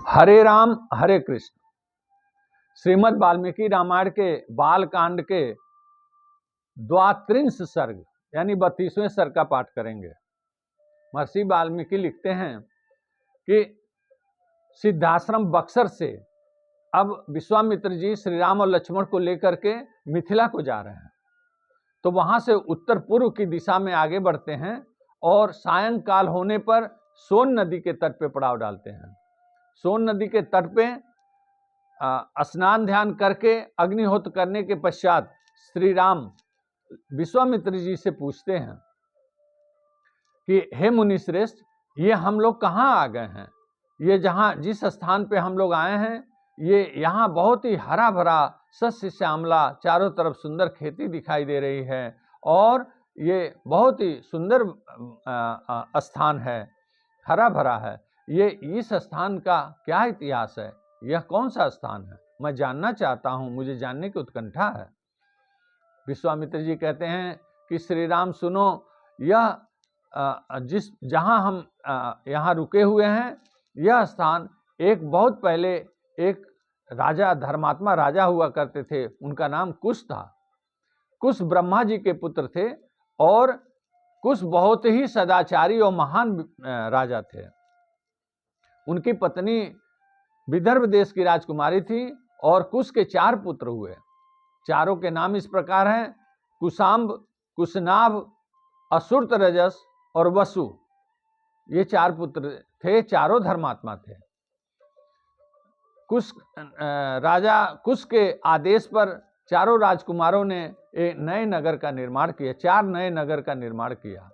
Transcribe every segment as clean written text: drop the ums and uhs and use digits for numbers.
हरे राम हरे कृष्ण। श्रीमद् वाल्मीकि रामायण के बाल कांड के द्वात्रिंश सर्ग यानी 32वें सर्ग का पाठ करेंगे। महर्षि वाल्मीकि लिखते हैं कि सिद्धाश्रम बक्सर से अब विश्वामित्र जी श्री राम और लक्ष्मण को लेकर के मिथिला को जा रहे हैं। तो वहां से उत्तर पूर्व की दिशा में आगे बढ़ते हैं और सायंकाल होने पर सोन नदी के तट पे पड़ाव डालते हैं। सोन नदी के तट पे स्नान ध्यान करके अग्निहोत्र करने के पश्चात श्री राम विश्वामित्र जी से पूछते हैं कि हे मुनि श्रेष्ठ, ये हम लोग कहाँ आ गए हैं? ये जिस स्थान पे हम लोग आए हैं, ये यहाँ बहुत ही हरा भरा सस्य श्यामला चारों तरफ सुंदर खेती दिखाई दे रही है और ये बहुत ही सुंदर स्थान है, हरा भरा है। ये इस स्थान का क्या इतिहास है? यह कौन सा स्थान है? मैं जानना चाहता हूँ, मुझे जानने की उत्कंठा है। विश्वामित्र जी कहते हैं कि श्री राम सुनो, यह जहाँ हम यहाँ रुके हुए हैं, यह स्थान एक बहुत पहले एक राजा, धर्मात्मा राजा हुआ करते थे। उनका नाम कुश था। कुश ब्रह्मा जी के पुत्र थे और कुश बहुत ही सदाचारी और महान राजा थे। उनकी पत्नी विदर्भ देश की राजकुमारी थी और कुश के 4 पुत्र हुए। चारों के नाम इस प्रकार हैं: कुशाम्ब, कुशनाभ, असुर्त रजस और वसु। ये 4 पुत्र थे, चारों धर्मात्मा थे। राजा कुश के आदेश पर चारों राजकुमारों ने एक नए नगर का निर्माण किया, 4 नए नगर का निर्माण किया।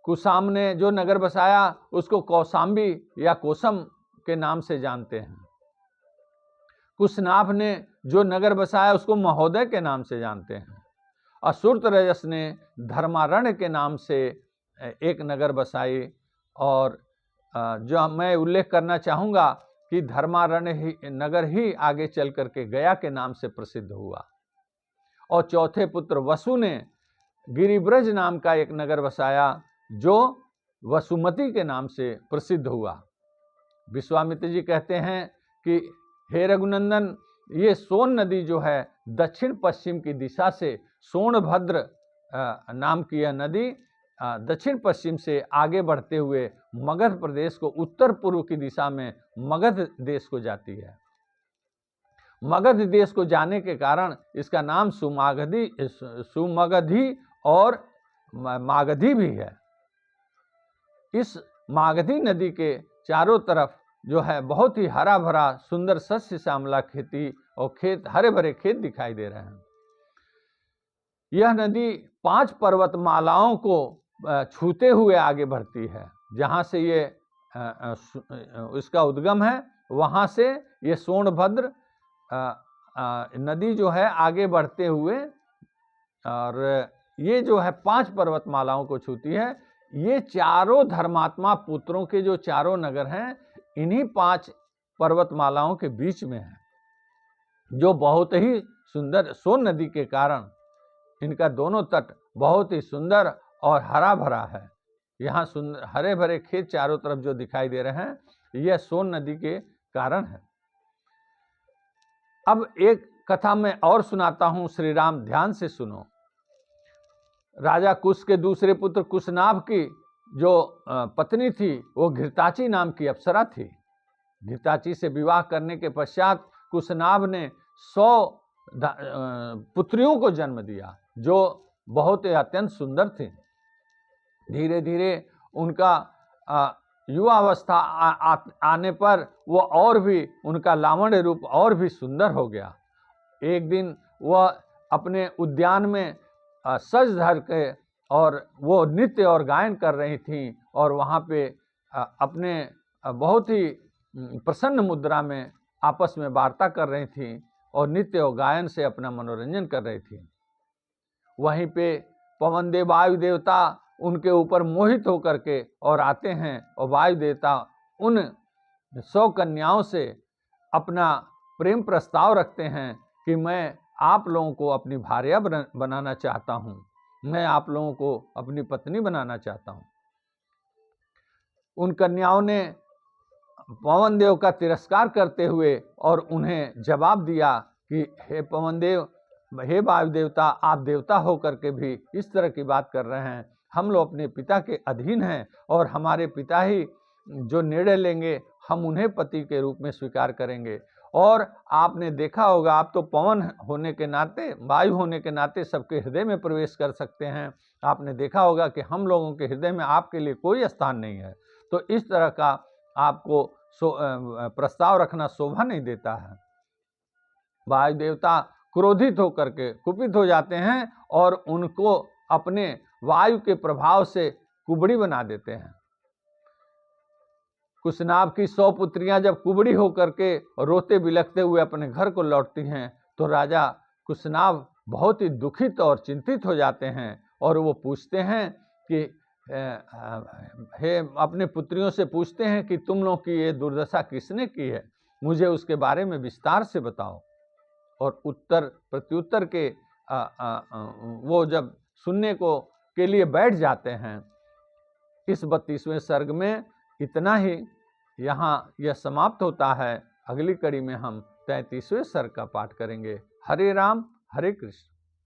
कुशाम्ब ने जो नगर बसाया उसको कौशाम्बी या कोसम के नाम से जानते हैं। कुशनाभ ने जो नगर बसाया उसको महोदय के नाम से जानते हैं। असुर्त रजस ने धर्मारण्य के नाम से एक नगर बसाई और जो मैं उल्लेख करना चाहूँगा कि धर्मारण्य नगर ही आगे चल करके गया के नाम से प्रसिद्ध हुआ। और चौथे पुत्र वसु ने गिरिब्रज नाम का एक नगर बसाया जो वसुमती के नाम से प्रसिद्ध हुआ। विश्वामित्र जी कहते हैं कि हे रघुनंदन, ये सोन नदी जो है दक्षिण पश्चिम की दिशा से, सोनभद्र नाम की यह नदी दक्षिण पश्चिम से आगे बढ़ते हुए मगध प्रदेश को उत्तर पूर्व की दिशा में मगध देश को जाती है। मगध देश को जाने के कारण इसका नाम सुमगधी और मागधी भी है। इस मागधी नदी के चारों तरफ जो है बहुत ही हरा भरा सुंदर सस्य श्यामला खेती और खेत, हरे भरे खेत दिखाई दे रहे हैं। यह नदी 5 पर्वतमालाओं को छूते हुए आगे बढ़ती है। जहाँ से ये इसका उद्गम है, वहाँ से ये सोनभद्र नदी जो है आगे बढ़ते हुए, और ये जो है 5 पर्वतमालाओं को छूती है। ये चारों धर्मात्मा पुत्रों के जो चारों नगर हैं, इन्हीं 5 पर्वतमालाओं के बीच में है, जो बहुत ही सुंदर, सोन नदी के कारण इनका दोनों तट बहुत ही सुंदर और हरा भरा है। यहाँ सुंदर हरे भरे खेत चारों तरफ जो दिखाई दे रहे हैं, यह सोन नदी के कारण है। अब एक कथा मैं और सुनाता हूँ, श्री राम ध्यान से सुनो। राजा कुश के दूसरे पुत्र कुशनाभ की जो पत्नी थी, वो घृताची नाम की अप्सरा थी। घृताची से विवाह करने के पश्चात कुशनाभ ने 100 पुत्रियों को जन्म दिया, जो बहुत ही अत्यंत सुंदर थी। धीरे धीरे उनका युवावस्था आने पर वो और भी, उनका लावण्य रूप और भी सुंदर हो गया। एक दिन वह अपने उद्यान में सज धर के और वो नृत्य और गायन कर रही थीं और वहाँ पे अपने बहुत ही प्रसन्न मुद्रा में आपस में वार्ता कर रही थीं और नृत्य और गायन से अपना मनोरंजन कर रही थीं। वहीं पे पवन देव, वायु देवता उनके ऊपर मोहित होकर के और आते हैं और वायु देवता उन 100 कन्याओं से अपना प्रेम प्रस्ताव रखते हैं कि मैं आप लोगों को अपनी भार्या बनाना चाहता हूँ, मैं आप लोगों को अपनी पत्नी बनाना चाहता हूँ। उन कन्याओं ने पवन देव का तिरस्कार करते हुए और उन्हें जवाब दिया कि हे पवन देव, हे वायु देवता, आप देवता होकर के भी इस तरह की बात कर रहे हैं। हम लोग अपने पिता के अधीन हैं और हमारे पिता ही जो निर्णय लेंगे हम उन्हें पति के रूप में स्वीकार करेंगे। और आपने देखा होगा, आप तो पवन होने के नाते, वायु होने के नाते सबके हृदय में प्रवेश कर सकते हैं। आपने देखा होगा कि हम लोगों के हृदय में आपके लिए कोई स्थान नहीं है। तो इस तरह का आपको प्रस्ताव रखना शोभा नहीं देता है। वायु देवता क्रोधित होकर के कुपित हो जाते हैं और उनको अपने वायु के प्रभाव से कुबड़ी बना देते हैं। कुशनाभ की 100 पुत्रियां जब कुबड़ी होकर के रोते बिलखते हुए अपने घर को लौटती हैं तो राजा कुशनाभ बहुत ही दुखित और चिंतित हो जाते हैं और वो पूछते हैं कि हे अपने पुत्रियों से पूछते हैं कि तुम लोग की ये दुर्दशा किसने की है, मुझे उसके बारे में विस्तार से बताओ। और उत्तर प्रत्युत्तर के वो जब सुनने को के लिए बैठ जाते हैं। इस 32वें सर्ग में इतना ही यहाँ यह समाप्त होता है। अगली कड़ी में हम 33वें सर्ग का पाठ करेंगे। हरे राम हरे कृष्ण।